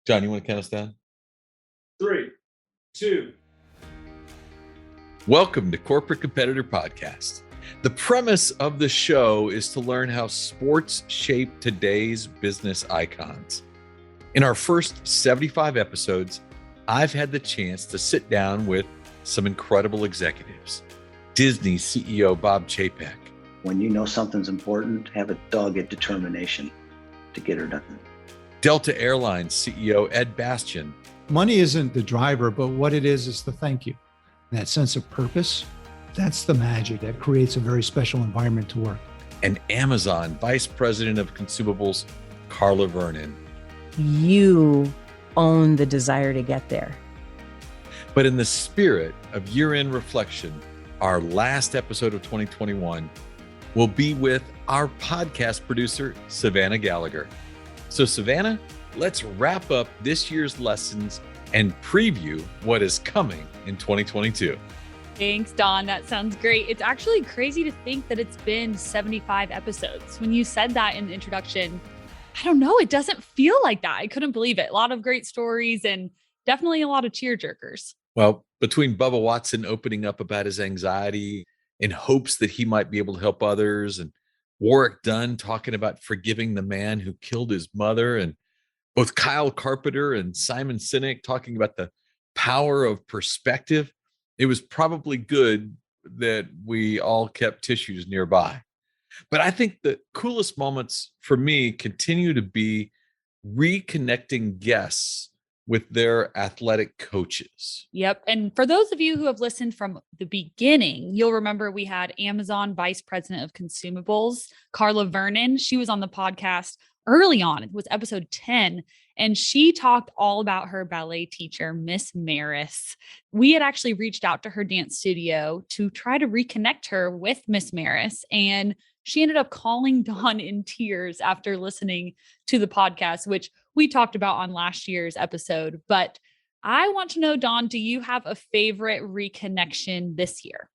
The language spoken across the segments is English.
John, you want to count us down? 3, 2. Welcome to Corporate Competitor Podcast. The premise of the show is to learn how sports shape today's business icons. In our first 75 episodes, I've had the chance to sit down with some incredible executives. Disney CEO Bob Chapek. When you know something's important, have a dogged determination to get her done. Delta Airlines CEO Ed Bastian. Money isn't the driver, but what it is the thank you. That sense of purpose, that's the magic that creates a very special environment to work. And Amazon Vice President of Consumables, Carla Vernon. You own the desire to get there. But in the spirit of year-end reflection, our last episode of 2021 will be with our podcast producer, Savannah Gallagher. So Savannah, let's wrap up this year's lessons and preview what is coming in 2022. Thanks, Don. That sounds great. It's actually crazy to think that it's been 75 episodes. When you said that in the introduction, I don't know, it doesn't feel like that. I couldn't believe it. A lot of great stories and definitely a lot of tearjerkers. Well, between Bubba Watson opening up about his anxiety in hopes that he might be able to help others, and Warwick Dunn talking about forgiving the man who killed his mother, and both Kyle Carpenter and Simon Sinek talking about the power of perspective, it was probably good that we all kept tissues nearby. But I think the coolest moments for me continue to be reconnecting guests with their athletic coaches. Yep. And for those of you who have listened from the beginning, you'll remember we had Amazon Vice President of Consumables, Carla Vernon. She was on the podcast early on. It was episode 10. And she talked all about her ballet teacher, Miss Maris. We had actually reached out to her dance studio to try to reconnect her with Miss Maris. And she ended up calling Don in tears after listening to the podcast, which we talked about on last year's episode. But I want to know, Don, do you have a favorite reconnection this year?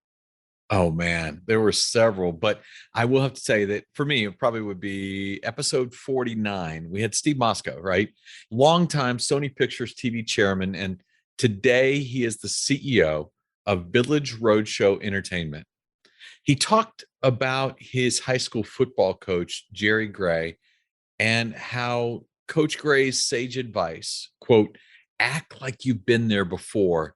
Oh man, there were several, but I will have to say that for me, it probably would be episode 49. We had Steve Mosko, right? Longtime Sony Pictures TV chairman. And today he is the CEO of Village Roadshow Entertainment. He talked about his high school football coach, Jerry Gray, and how Coach Gray's sage advice, quote, act like you've been there before,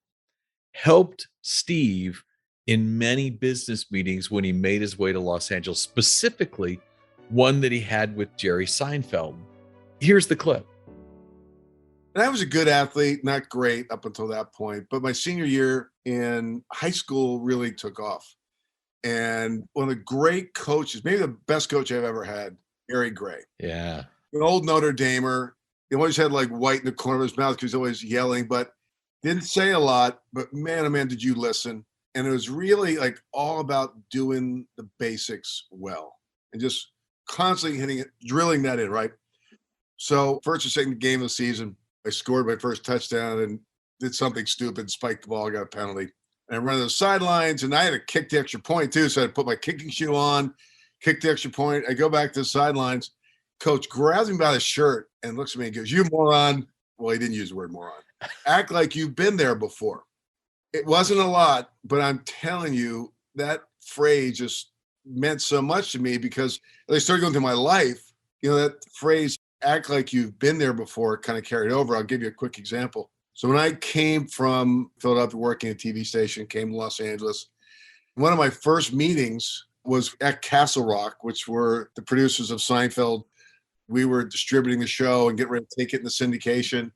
helped Steve in many business meetings when he made his way to Los Angeles, specifically one that he had with Jerry Seinfeld. Here's the clip. And I was a good athlete, not great up until that point, but my senior year in high school really took off. And one of the great coaches, maybe the best coach I've ever had, Jerry Gray. Yeah. An old Notre Damer. He always had like white in the corner of his mouth because he was always yelling, but didn't say a lot. But man, oh man, did you listen? And it was really like all about doing the basics well and just constantly hitting it, drilling that in, right? So first or second game of the season, I scored my first touchdown and did something stupid, spiked the ball, got a penalty. And I ran to the sidelines, and I had to kick the extra point too. So I had to put my kicking shoe on, kick the extra point. I go back to the sidelines. Coach grabs me by the shirt and looks at me and goes, "You moron." Well, he didn't use the word moron. Act like you've been there before. It wasn't a lot, but I'm telling you, that phrase just meant so much to me because as I started going through my life, that phrase, act like you've been there before, kind of carried over. I'll give you a quick example. So when I came from Philadelphia working at a TV station, came to Los Angeles, one of my first meetings was at Castle Rock, which were the producers of Seinfeld. We were distributing the show and getting ready to take it in the syndication.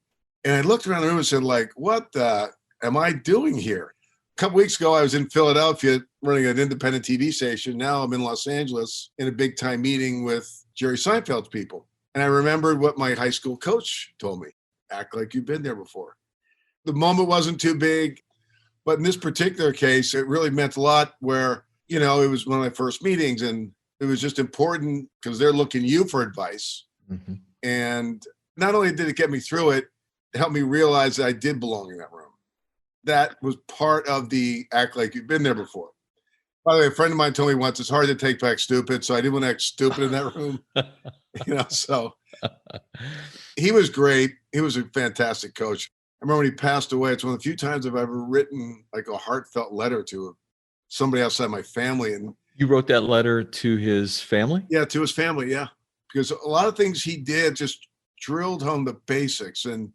And I looked around the room and said, like, what the am I doing here? A couple weeks ago, I was in Philadelphia running an independent TV station. Now I'm in Los Angeles in a big time meeting with Jerry Seinfeld's people. And I remembered what my high school coach told me, act like you've been there before. The moment wasn't too big, but in this particular case, it really meant a lot where, it was one of my first meetings and it was just important because they're looking to you for advice. Mm-hmm. And not only did it get me through it, it helped me realize that I did belong in that room. That was part of the act like you've been there before. By the way, a friend of mine told me once, it's hard to take back stupid. So I didn't want to act stupid in that room, so he was great. He was a fantastic coach. I remember when he passed away, it's one of the few times I've ever written like a heartfelt letter to somebody outside my family. And You wrote that letter to his family? yeah, to his family. Yeah. Because a lot of things he did just drilled home the basics and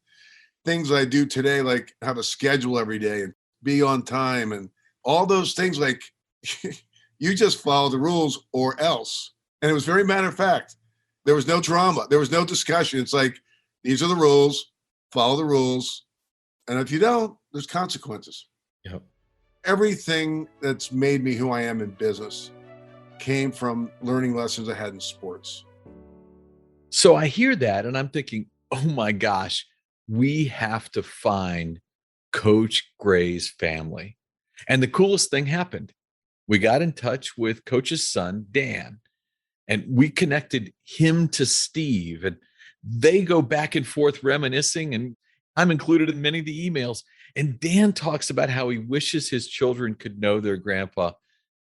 things I do today, like have a schedule every day and be on time and all those things. Like you just follow the rules or else. And it was very matter of fact. There was no drama. There was no discussion. It's like, these are the rules, follow the rules. And if you don't, there's consequences. Yep. Everything that's made me who I am in business came from learning lessons I had in sports. So I hear that and I'm thinking, oh my gosh, we have to find Coach Gray's family. And the coolest thing happened. We got in touch with Coach's son, Dan, and we connected him to Steve. And they go back and forth reminiscing, and I'm included in many of the emails. And Dan talks about how he wishes his children could know their grandpa.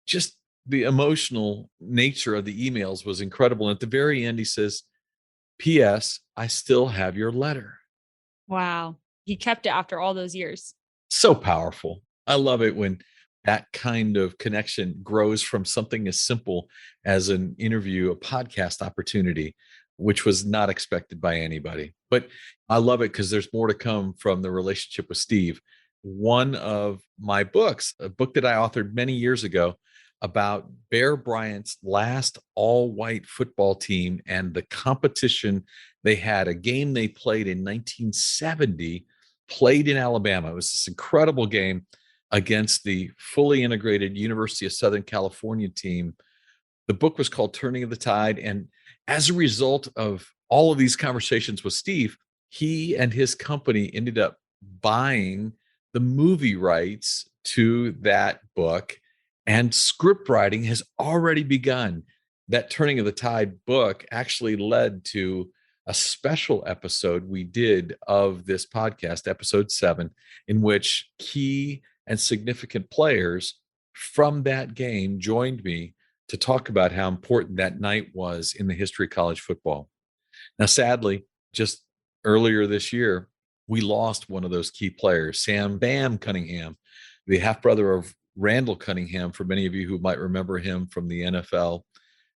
Just the emotional nature of the emails was incredible. And at the very end, he says, P.S. I still have your letter. Wow. He kept it after all those years. So powerful. I love it when that kind of connection grows from something as simple as an interview, a podcast opportunity, which was not expected by anybody. But I love it because there's more to come from the relationship with Steve. One of my books, a book that I authored many years ago about Bear Bryant's last all-white football team and the competition they had, a game they played in 1970, played in Alabama. It was this incredible game against the fully integrated University of Southern California team. The book was called Turning of the Tide. And as a result of all of these conversations with Steve, he and his company ended up buying the movie rights to that book, and script writing has already begun. That Turning of the Tide book actually led to a special episode we did of this podcast, episode 7, in which key and significant players from that game joined me to talk about how important that night was in the history of college football. Now, sadly, just earlier this year, we lost one of those key players, Sam Bam Cunningham, the half brother of Randall Cunningham, for many of you who might remember him from the NFL.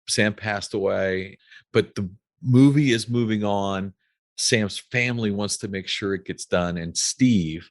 Sam passed away, but the movie is moving on. Sam's family wants to make sure it gets done. And Steve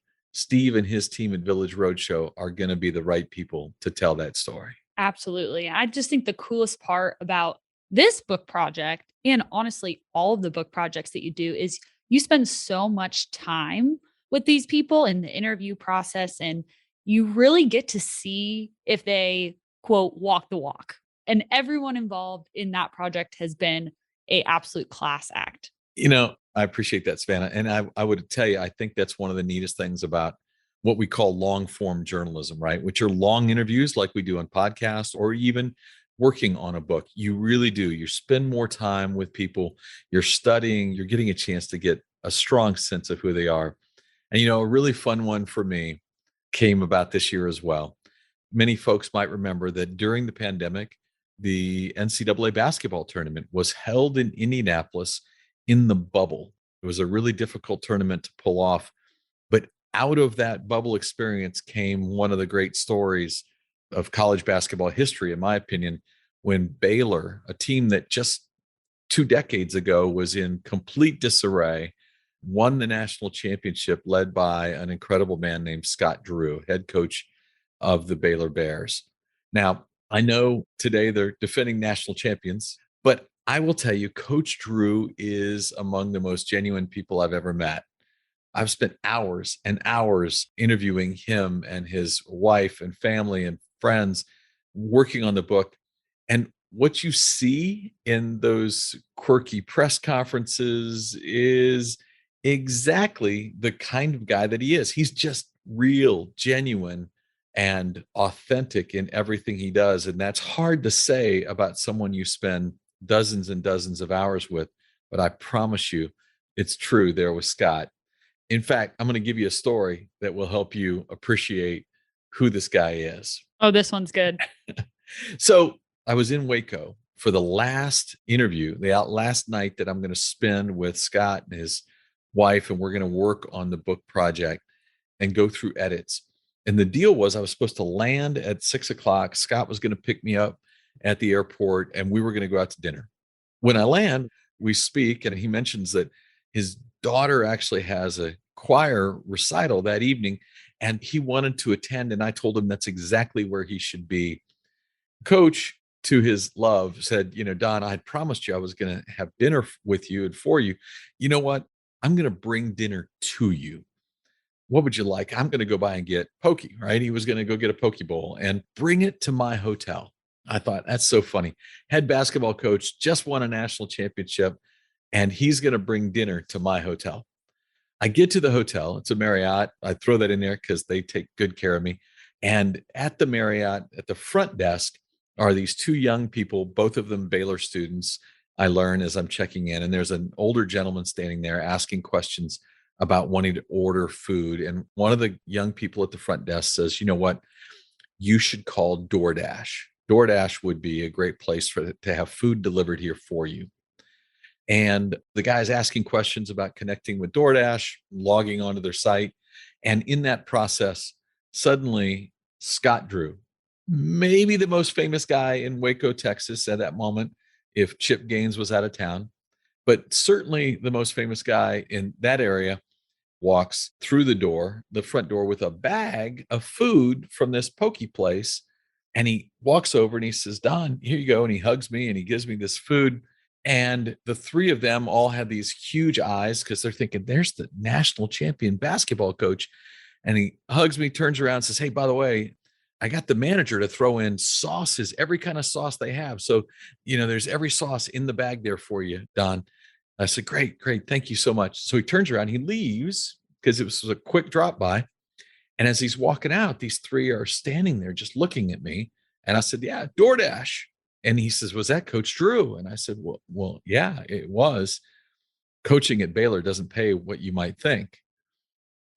and his team at Village Roadshow are going to be the right people to tell that story. Absolutely. I just think the coolest part about this book project, and honestly, all of the book projects that you do, is you spend so much time with these people in the interview process, and you really get to see if they, quote, walk the walk. And everyone involved in that project has been an absolute class act. You know, I appreciate that, Savannah. And I would tell you, I think that's one of the neatest things about what we call long form journalism, right? Which are long interviews like we do on podcasts, or even working on a book. You really do. You spend more time with people, you're studying, you're getting a chance to get a strong sense of who they are. And, you know, a really fun one for me came about this year as well. Many folks might remember that during the pandemic, the NCAA basketball tournament was held in Indianapolis in the bubble. It was a really difficult tournament to pull off. But out of that bubble experience came one of the great stories of college basketball history, in my opinion, when Baylor, a team that just 2 decades ago was in complete disarray, won the national championship led by an incredible man named Scott Drew, head coach of the Baylor Bears. Now, I know today they're defending national champions, but I will tell you, Coach Drew is among the most genuine people I've ever met. I've spent hours and hours interviewing him and his wife and family and friends working on the book. And what you see in those quirky press conferences is exactly the kind of guy that he is. He's just real, genuine, and authentic in everything he does. And that's hard to say about someone you spend dozens and dozens of hours with. But I promise you, it's true there with Scott. In fact, I'm going to give you a story that will help you appreciate who this guy is. Oh, this one's good. So I was in Waco for the last interview, the last night that I'm going to spend with Scott and his wife, and we're going to work on the book project and go through edits. And the deal was I was supposed to land at 6 o'clock. Scott was going to pick me up at the airport and we were going to go out to dinner. When I land, we speak, and he mentions that his daughter actually has a choir recital that evening and he wanted to attend. And I told him that's exactly where he should be. Coach, to his love, said, Don, I had promised you I was going to have dinner with you and for you. You know what? I'm going to bring dinner to you. What would you like? I'm going to go by and get poke, right? He was going to go get a poke bowl and bring it to my hotel. I thought, that's so funny. Head basketball coach just won a national championship, and he's going to bring dinner to my hotel. I get to the hotel. It's a Marriott. I throw that in there because they take good care of me. And at the Marriott, at the front desk, are these two young people, both of them Baylor students, I learn as I'm checking in. And there's an older gentleman standing there asking questions about wanting to order food. And one of the young people at the front desk says, you know what? You should call DoorDash. DoorDash would be a great place to have food delivered here for you. And the guy's asking questions about connecting with DoorDash, logging onto their site. And in that process, suddenly Scott Drew, maybe the most famous guy in Waco, Texas at that moment, if Chip Gaines was out of town, but certainly the most famous guy in that area, walks through the front door with a bag of food from this poke place. And he walks over and he says, Don, here you go. And he hugs me and he gives me this food. And the three of them all had these huge eyes because they're thinking, there's the national champion basketball coach. And he hugs me, turns around and says, hey, by the way, I got the manager to throw in sauces, every kind of sauce they have. So, there's every sauce in the bag there for you, Don. I said, great. Thank you so much. So he turns around, he leaves because it was a quick drop by. And as he's walking out, these three are standing there just looking at me. And I said, yeah, DoorDash. And he says, was that Coach Drew? And I said, well, yeah, it was. Coaching at Baylor doesn't pay what you might think.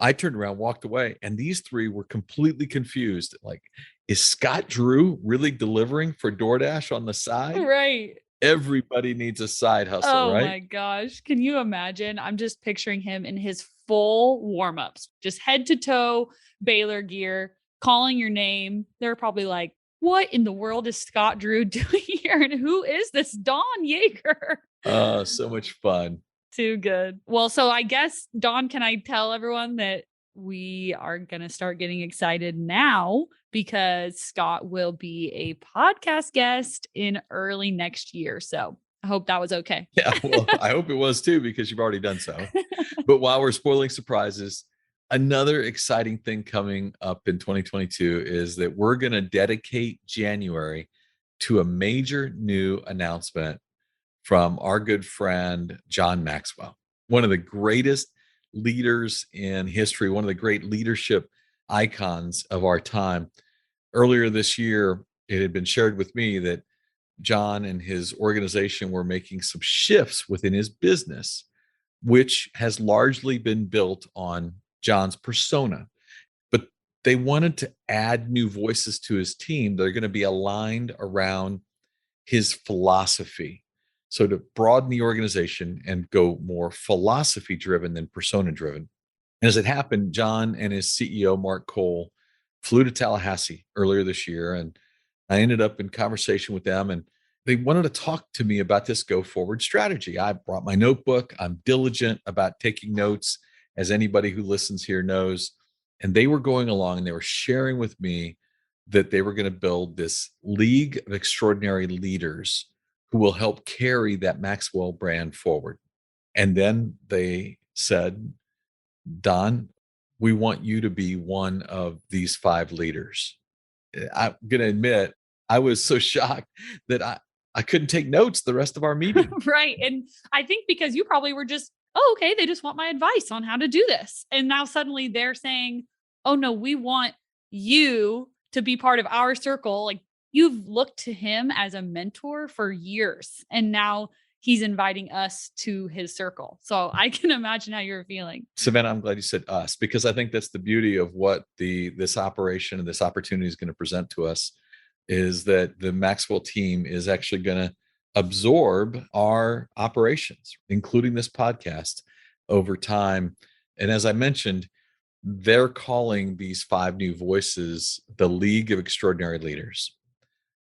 I turned around, walked away, and these three were completely confused. Like, is Scott Drew really delivering for DoorDash on the side? Right. Everybody needs a side hustle, Oh right? my gosh. Can you imagine? I'm just picturing him in his full warm-ups, just head to toe Baylor gear, calling your name. They're probably like, what in the world is Scott Drew doing here? And who is this Don Yaeger? So much fun. Too good. Well, so I guess, Don, can I tell everyone that we are going to start getting excited now because Scott will be a podcast guest in early next year. So I hope that was okay. Yeah, well, I hope it was too, because you've already done so. But while we're spoiling surprises, another exciting thing coming up in 2022 is that we're going to dedicate January to a major new announcement from our good friend, John Maxwell, one of the greatest leaders in history, one of the great leadership icons of our time. Earlier this year, it had been shared with me that John and his organization were making some shifts within his business, which has largely been built on John's persona. But they wanted to add new voices to his team that are going to be aligned around his philosophy. So to broaden the organization and go more philosophy driven than persona driven. And as it happened, John and his CEO, Mark Cole, flew to Tallahassee earlier this year. And I ended up in conversation with them, and they wanted to talk to me about this go forward strategy. I brought my notebook. I'm diligent about taking notes, as anybody who listens here knows. And they were going along and they were sharing with me that they were going to build this league of extraordinary leaders who will help carry that Maxwell brand forward. And then they said, Don, we want you to be one of these 5 leaders. I'm going to admit, I was so shocked that I couldn't take notes the rest of our meeting. Right. And I think because you probably were just, oh, okay, they just want my advice on how to do this. And now suddenly they're saying, oh no, we want you to be part of our circle. Like, you've looked to him as a mentor for years, and now he's inviting us to his circle. So I can imagine how you're feeling. Savannah, I'm glad you said us, because I think that's the beauty of what this operation and this opportunity is going to present to us, is that the Maxwell team is actually going to absorb our operations, including this podcast. over time. And as I mentioned, they're calling these 5 new voices the League of Extraordinary Leaders.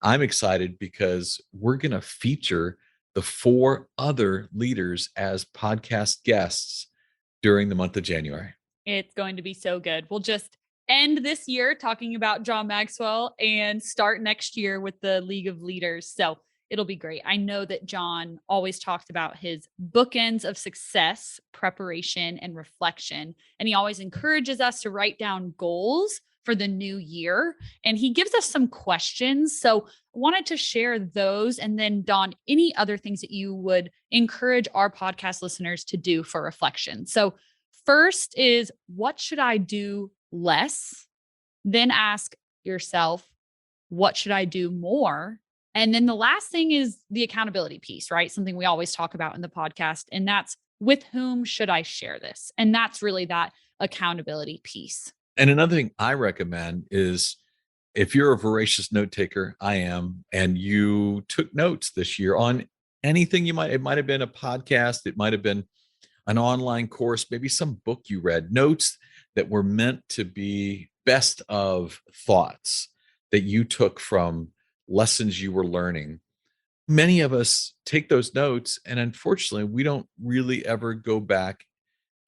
I'm excited because we're going to feature the 4 other leaders as podcast guests during the month of January. It's going to be so good. We'll just end this year talking about John Maxwell and start next year with the League of Leaders. So it'll be great. I know that John always talked about his bookends of success, preparation, and reflection. And he always encourages us to write down goals for the new year. And he gives us some questions. So I wanted to share those. And then, Don, any other things that you would encourage our podcast listeners to do for reflection? So first is, what should I do less? Then ask yourself, what should I do more? And then the last thing is the accountability piece, right? Something we always talk about in the podcast. And that's, with whom should I share this? And that's really that accountability piece. And another thing I recommend is, if you're a voracious note taker, I am, and you took notes this year on anything it might have been a podcast, it might have been an online course, maybe some book you read, notes that were meant to be best of thoughts that you took from lessons you were learning. Many of us take those notes, and unfortunately, we don't really ever go back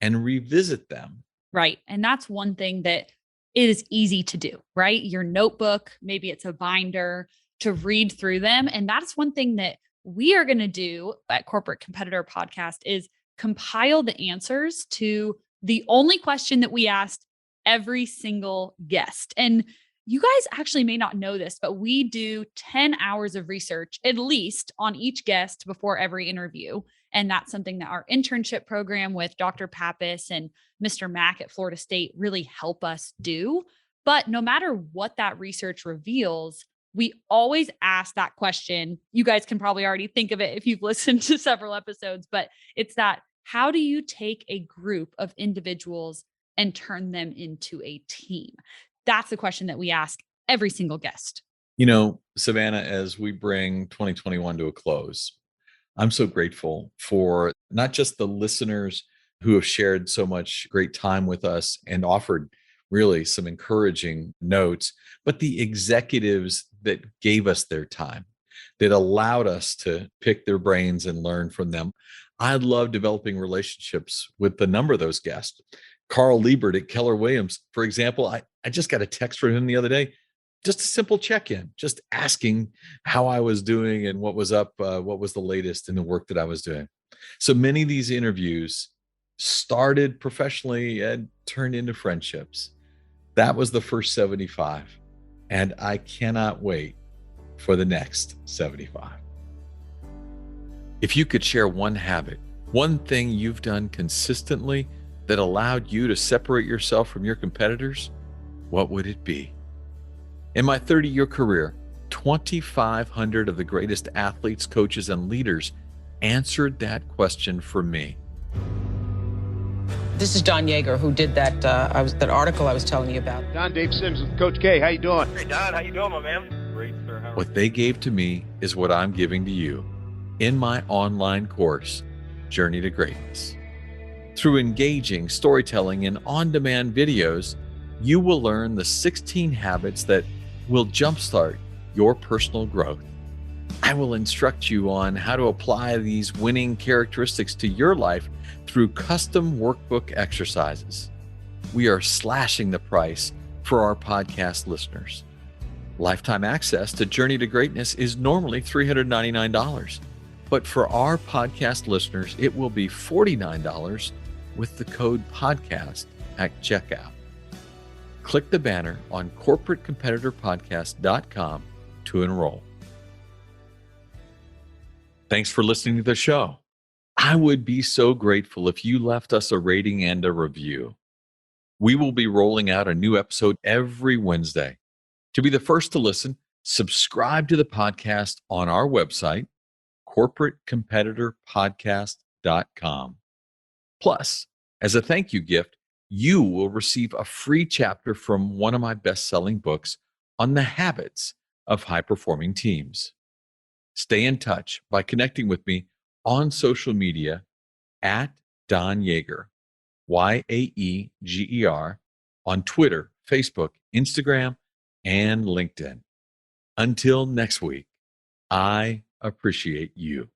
and revisit them. Right. And that's one thing that it is easy to do, right? Your notebook, maybe it's a binder, to read through them. And that's one thing that we are going to do at Corporate Competitor Podcast is compile the answers to the only question that we asked every single guest. And you guys actually may not know this, but we do 10 hours of research at least on each guest before every interview. And that's something that our internship program with Dr. Pappas and Mr. Mack at Florida State really help us do. But no matter what that research reveals, we always ask that question. You guys can probably already think of it if you've listened to several episodes, but it's that, how do you take a group of individuals and turn them into a team? That's the question that we ask every single guest. You know, Savannah, as we bring 2021 to a close, I'm so grateful for not just the listeners who have shared so much great time with us and offered really some encouraging notes, but the executives that gave us their time, that allowed us to pick their brains and learn from them. I love developing relationships with a number of those guests. Carl Liebert at Keller Williams, for example, I just got a text from him the other day, just a simple check-in, just asking how I was doing and what was up, what was the latest in the work that I was doing. So many of these interviews started professionally and turned into friendships. That was the first 75, and I cannot wait for the next 75. If you could share one habit, one thing you've done consistently that allowed you to separate yourself from your competitors, what would it be? In my 30-year career, 2,500 of the greatest athletes, coaches, and leaders answered that question for me. This is Don Yaeger, who did that that article I was telling you about. Don, Dave Sims with Coach K. How you doing? Hey, Don. How you doing, my man? Great, sir. How What they gave to me is what I'm giving to you in my online course, Journey to Greatness. Through engaging storytelling and on-demand videos, you will learn the 16 habits that will jumpstart your personal growth. I will instruct you on how to apply these winning characteristics to your life through custom workbook exercises. We are slashing the price for our podcast listeners. Lifetime access to Journey to Greatness is normally $399, but for our podcast listeners, it will be $49 with the code podcast at checkout. Click the banner on corporatecompetitorpodcast.com to enroll. Thanks for listening to the show. I would be so grateful if you left us a rating and a review. We will be rolling out a new episode every Wednesday. To be the first to listen, subscribe to the podcast on our website, corporatecompetitorpodcast.com. Plus, as a thank you gift, you will receive a free chapter from one of my best-selling books on the habits of high-performing teams. Stay in touch by connecting with me on social media at Don Yaeger, Yaeger, on Twitter, Facebook, Instagram, and LinkedIn. Until next week, I appreciate you.